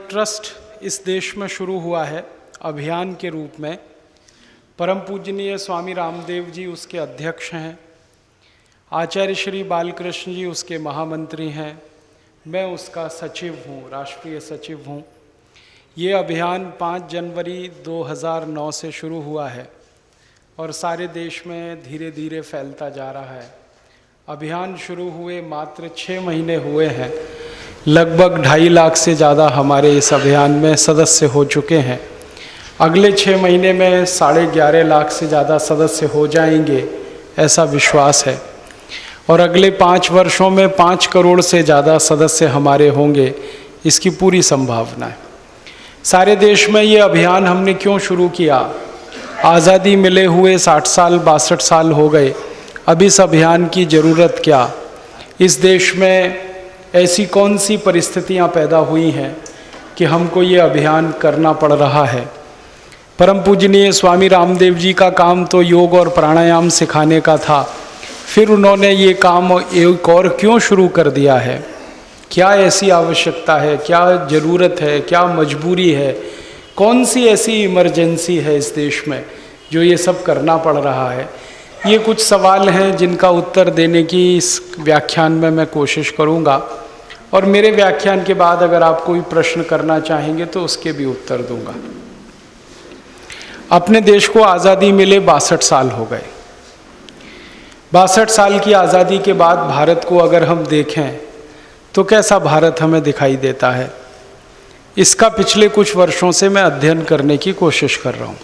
Trust इस देश में शुरू हुआ है अभियान के रूप में। परम पूजनीय स्वामी रामदेव जी उसके अध्यक्ष हैं, आचार्य श्री बालकृष्ण जी उसके महामंत्री हैं, मैं उसका सचिव हूँ, राष्ट्रीय सचिव हूँ। ये अभियान 5 जनवरी 2009 से शुरू हुआ है और सारे देश में धीरे धीरे फैलता जा रहा है। अभियान शुरू हुए मात्र 6 महीने हुए हैं, लगभग 2.5 लाख से ज़्यादा हमारे इस अभियान में सदस्य हो चुके हैं। अगले 6 महीने में 11.5 लाख से ज़्यादा सदस्य हो जाएंगे, ऐसा विश्वास है। और अगले 5 वर्षों में 5 करोड़ से ज़्यादा सदस्य हमारे होंगे, इसकी पूरी संभावना है। सारे देश में ये अभियान हमने क्यों शुरू किया? आज़ादी मिले हुए 60 साल 62 साल हो गए, अब इस अभियान की ज़रूरत क्या? इस देश में ऐसी कौन सी परिस्थितियां पैदा हुई हैं कि हमको ये अभियान करना पड़ रहा है? परम पूजनीय स्वामी रामदेव जी का काम तो योग और प्राणायाम सिखाने का था, फिर उन्होंने ये काम एक और क्यों शुरू कर दिया है? क्या ऐसी आवश्यकता है, क्या ज़रूरत है, क्या मजबूरी है, कौन सी ऐसी इमरजेंसी है इस देश में जो ये सब करना पड़ रहा है? ये कुछ सवाल हैं जिनका उत्तर देने की इस व्याख्यान में मैं कोशिश करूँगा, और मेरे व्याख्यान के बाद अगर आप कोई प्रश्न करना चाहेंगे तो उसके भी उत्तर दूंगा। अपने देश को आज़ादी मिले 62 साल हो गए। 62 साल की आज़ादी के बाद भारत को अगर हम देखें तो कैसा भारत हमें दिखाई देता है, इसका पिछले कुछ वर्षों से मैं अध्ययन करने की कोशिश कर रहा हूँ।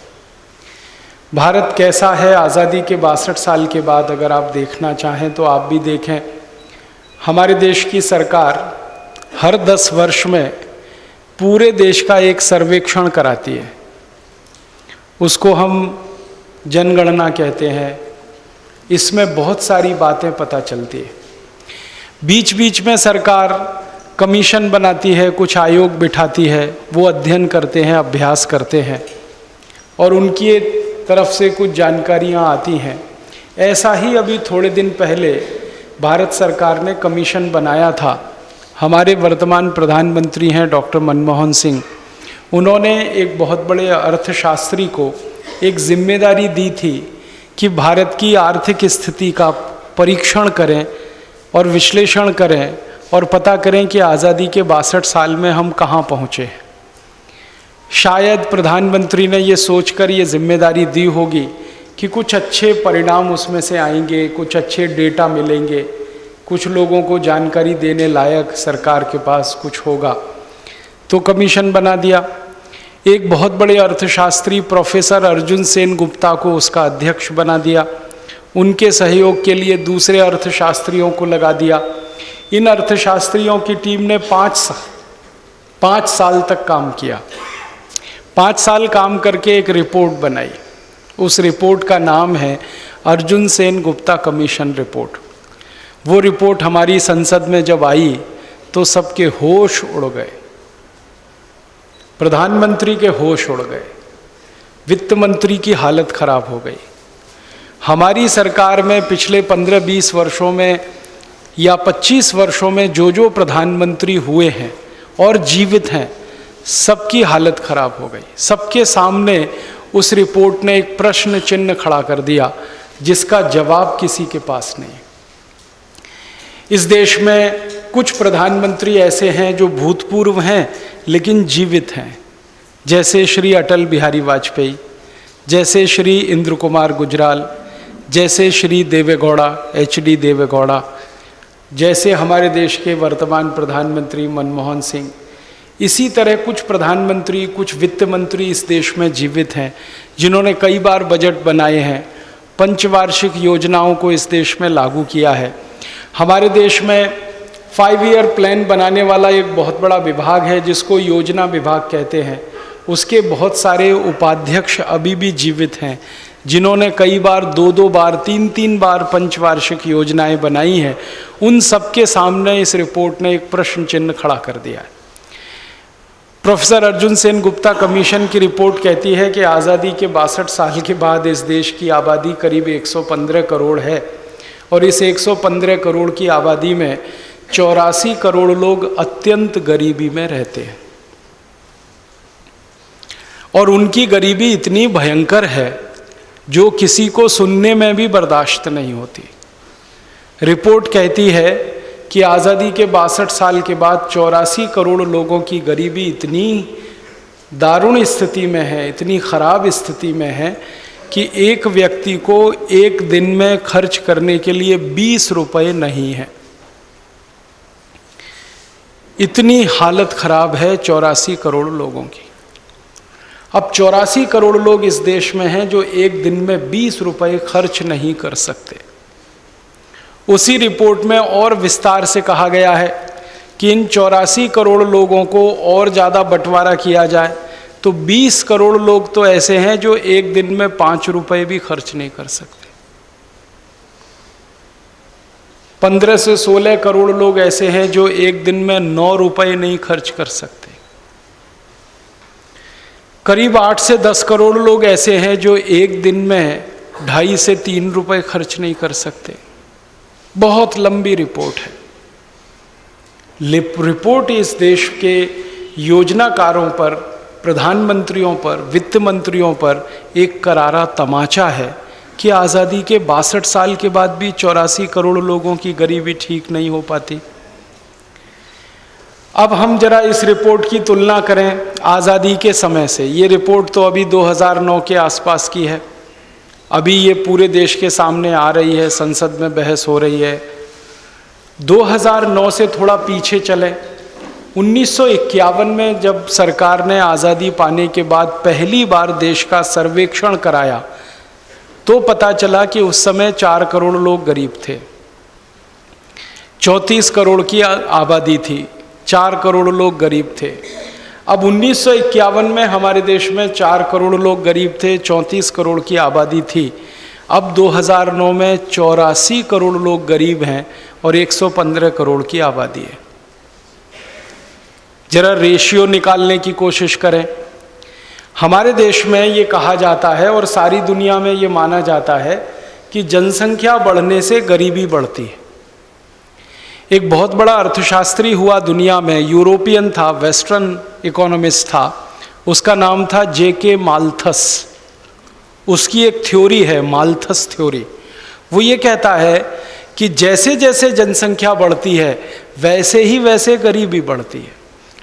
भारत कैसा है आज़ादी के 62 साल के बाद अगर आप देखना चाहें तो आप भी देखें। हमारे देश की सरकार हर 10 वर्ष में पूरे देश का एक सर्वेक्षण कराती है, उसको हम जनगणना कहते हैं। इसमें बहुत सारी बातें पता चलती है। बीच बीच में सरकार कमीशन बनाती है, कुछ आयोग बिठाती है, वो अध्ययन करते हैं, अभ्यास करते हैं और उनकी तरफ से कुछ जानकारियाँ आती हैं। ऐसा ही अभी थोड़े दिन पहले भारत सरकार ने कमीशन बनाया था। हमारे वर्तमान प्रधानमंत्री हैं डॉक्टर मनमोहन सिंह, उन्होंने एक बहुत बड़े अर्थशास्त्री को एक जिम्मेदारी दी थी कि भारत की आर्थिक स्थिति का परीक्षण करें और विश्लेषण करें और पता करें कि आज़ादी के 62 साल में हम कहाँ पहुँचे। शायद प्रधानमंत्री ने ये सोचकर ये जिम्मेदारी दी होगी कि कुछ अच्छे परिणाम उसमें से आएंगे, कुछ अच्छे डेटा मिलेंगे, कुछ लोगों को जानकारी देने लायक सरकार के पास कुछ होगा, तो कमीशन बना दिया। एक बहुत बड़े अर्थशास्त्री प्रोफेसर अर्जुन सेन गुप्ता को उसका अध्यक्ष बना दिया। उनके सहयोग के लिए दूसरे अर्थशास्त्रियों को लगा दिया। इन अर्थशास्त्रियों की टीम ने 5 साल तक काम किया। 5 साल काम करके एक रिपोर्ट बनाई। उस रिपोर्ट का नाम है अर्जुन सेन गुप्ता कमीशन रिपोर्ट। वो रिपोर्ट हमारी संसद में जब आई तो सबके होश उड़ गए। प्रधानमंत्री के होश उड़ गए, वित्त मंत्री की हालत खराब हो गई। हमारी सरकार में पिछले 15-20 वर्षों में या 25 वर्षों में जो प्रधानमंत्री हुए हैं और जीवित हैं, सबकी हालत खराब हो गई। सबके सामने उस रिपोर्ट ने एक प्रश्न चिन्ह खड़ा कर दिया जिसका जवाब किसी के पास नहीं। इस देश में कुछ प्रधानमंत्री ऐसे हैं जो भूतपूर्व हैं लेकिन जीवित हैं, जैसे श्री अटल बिहारी वाजपेयी, जैसे श्री इंद्र कुमार गुजराल, जैसे श्री देवेगौड़ा HD देवेगौड़ा, जैसे हमारे देश के वर्तमान प्रधानमंत्री मनमोहन सिंह। इसी तरह कुछ प्रधानमंत्री, कुछ वित्त मंत्री इस देश में जीवित हैं जिन्होंने कई बार बजट बनाए हैं, पंचवार्षिक योजनाओं को इस देश में लागू किया है। हमारे देश में 5 ईयर प्लान बनाने वाला एक बहुत बड़ा विभाग है जिसको योजना विभाग कहते हैं। उसके बहुत सारे उपाध्यक्ष अभी भी जीवित हैं जिन्होंने कई बार 2-2 बार 3-3 बार पंचवार्षिक योजनाएं बनाई हैं। उन सबके सामने इस रिपोर्ट ने एक प्रश्न चिन्ह खड़ा कर दिया है। प्रोफेसर अर्जुन सेन गुप्ता कमीशन की रिपोर्ट कहती है कि आज़ादी के 62 साल के बाद इस देश की आबादी करीब 115 करोड़ है और इस 115 करोड़ की आबादी में 84 करोड़ लोग अत्यंत गरीबी में रहते हैं। और उनकी गरीबी इतनी भयंकर है जो किसी को सुनने में भी बर्दाश्त नहीं होती। रिपोर्ट कहती है कि आज़ादी के 62 साल के बाद 84 करोड़ लोगों की गरीबी इतनी दारुण स्थिति में है, इतनी ख़राब स्थिति में है कि एक व्यक्ति को एक दिन में खर्च करने के लिए 20 रुपये नहीं है। इतनी हालत ख़राब है 84 करोड़ लोगों की। अब 84 करोड़ लोग इस देश में हैं जो एक दिन में 20 रुपये खर्च नहीं कर सकते। उसी रिपोर्ट में और विस्तार से कहा गया है कि इन 84 करोड़ लोगों को और ज़्यादा बंटवारा किया जाए तो 20 करोड़ लोग तो ऐसे हैं जो एक दिन में 5 रुपये भी खर्च नहीं कर सकते। 15 से 16 करोड़ लोग ऐसे हैं जो एक दिन में 9 रुपये नहीं खर्च कर सकते। करीब 8 से 10 करोड़ लोग ऐसे हैं जो एक दिन में 2.5 से 3 रुपये खर्च नहीं कर सकते। बहुत लंबी रिपोर्ट है। रिपोर्ट इस देश के योजनाकारों पर, प्रधानमंत्रियों पर, वित्त मंत्रियों पर एक करारा तमाचा है कि आज़ादी के 62 साल के बाद भी 84 करोड़ लोगों की गरीबी ठीक नहीं हो पाती। अब हम जरा इस रिपोर्ट की तुलना करें आज़ादी के समय से। ये रिपोर्ट तो अभी 2009 के आसपास की है। अभी ये पूरे देश के सामने आ रही है, संसद में बहस हो रही है। 2009 से थोड़ा पीछे चले, 1951 में जब सरकार ने आज़ादी पाने के बाद पहली बार देश का सर्वेक्षण कराया तो पता चला कि उस समय 4 करोड़ लोग गरीब थे। 34 करोड़ की आबादी थी, 4 करोड़ लोग गरीब थे। अब 1951 में हमारे देश में 4 करोड़ लोग गरीब थे, 34 करोड़ की आबादी थी। अब 2009 में 84 करोड़ लोग गरीब हैं और 115 करोड़ की आबादी है। जरा रेशियो निकालने की कोशिश करें। हमारे देश में ये कहा जाता है और सारी दुनिया में ये माना जाता है कि जनसंख्या बढ़ने से गरीबी बढ़ती है। एक बहुत बड़ा अर्थशास्त्री हुआ दुनिया में, यूरोपियन था, वेस्टर्न इकोनॉमिस्ट था, उसका नाम था J.K. माल्थस। उसकी एक थ्योरी है, माल्थस थ्योरी। वो ये कहता है कि जैसे जैसे जनसंख्या बढ़ती है वैसे ही वैसे गरीबी बढ़ती है,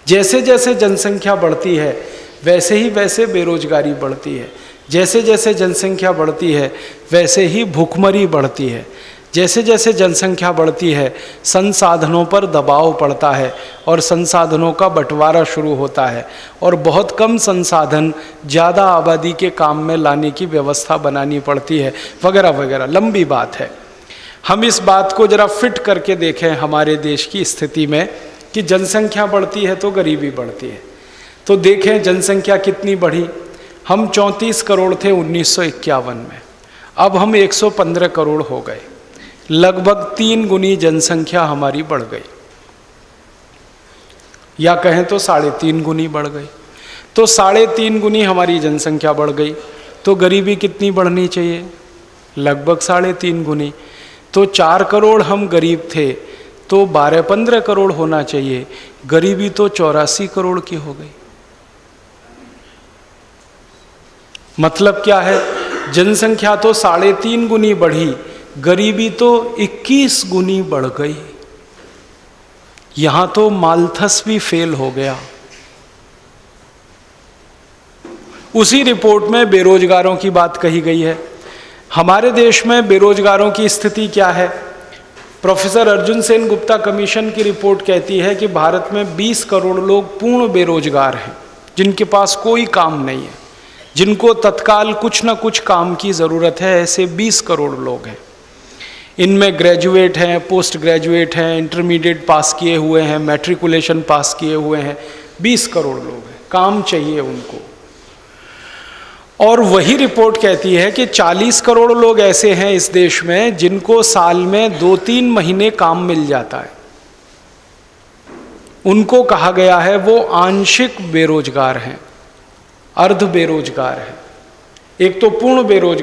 जैसे जैसे जनसंख्या बढ़ती है वैसे ही वैसे बेरोजगारी बढ़ती है, जैसे जैसे जनसंख्या बढ़ती है वैसे ही भूखमरी बढ़ती है, जैसे जैसे जनसंख्या बढ़ती है संसाधनों पर दबाव पड़ता है और संसाधनों का बंटवारा शुरू होता है और बहुत कम संसाधन ज़्यादा आबादी के काम में लाने की व्यवस्था बनानी पड़ती है, वगैरह वगैरह। लंबी बात है। हम इस बात को जरा फिट करके देखें हमारे देश की स्थिति में कि जनसंख्या बढ़ती है तो गरीबी बढ़ती है। तो देखें जनसंख्या कितनी बढ़ी। हम 34 करोड़ थे 1951 में, अब हम 115 करोड़ हो गए। लगभग 3 गुनी जनसंख्या हमारी बढ़ गई, या कहें तो 3.5 गुनी बढ़ गई। तो 3.5 गुनी हमारी जनसंख्या बढ़ गई तो गरीबी कितनी बढ़नी चाहिए? लगभग 3.5 गुनी। तो 4 करोड़ हम गरीब थे तो 12-15 करोड़ होना चाहिए, गरीबी तो 84 करोड़ की हो गई। मतलब क्या है? जनसंख्या तो 3.5 गुनी बढ़ी, गरीबी तो 21 गुनी बढ़ गई। यहां तो माल्थस भी फेल हो गया। उसी रिपोर्ट में बेरोजगारों की बात कही गई है। हमारे देश में बेरोजगारों की स्थिति क्या है? प्रोफेसर अर्जुन सेन गुप्ता कमीशन की रिपोर्ट कहती है कि भारत में 20 करोड़ लोग पूर्ण बेरोजगार हैं, जिनके पास कोई काम नहीं है, जिनको तत्काल कुछ ना कुछ काम की ज़रूरत है। ऐसे 20 करोड़ लोग हैं। इनमें ग्रेजुएट हैं, पोस्ट ग्रेजुएट हैं, इंटरमीडिएट पास किए हुए हैं, मैट्रिकुलेशन पास किए हुए हैं। 20 करोड़ लोग हैं, काम चाहिए उनको। और वही रिपोर्ट कहती है कि 40 करोड़ लोग ऐसे हैं इस देश में जिनको साल में 2-3 महीने काम मिल जाता है। उनको कहा गया है वो आंशिक बेरोजगार हैं, अर्ध बेरोजगार हैं। एक तो पूर्ण बेरोजगार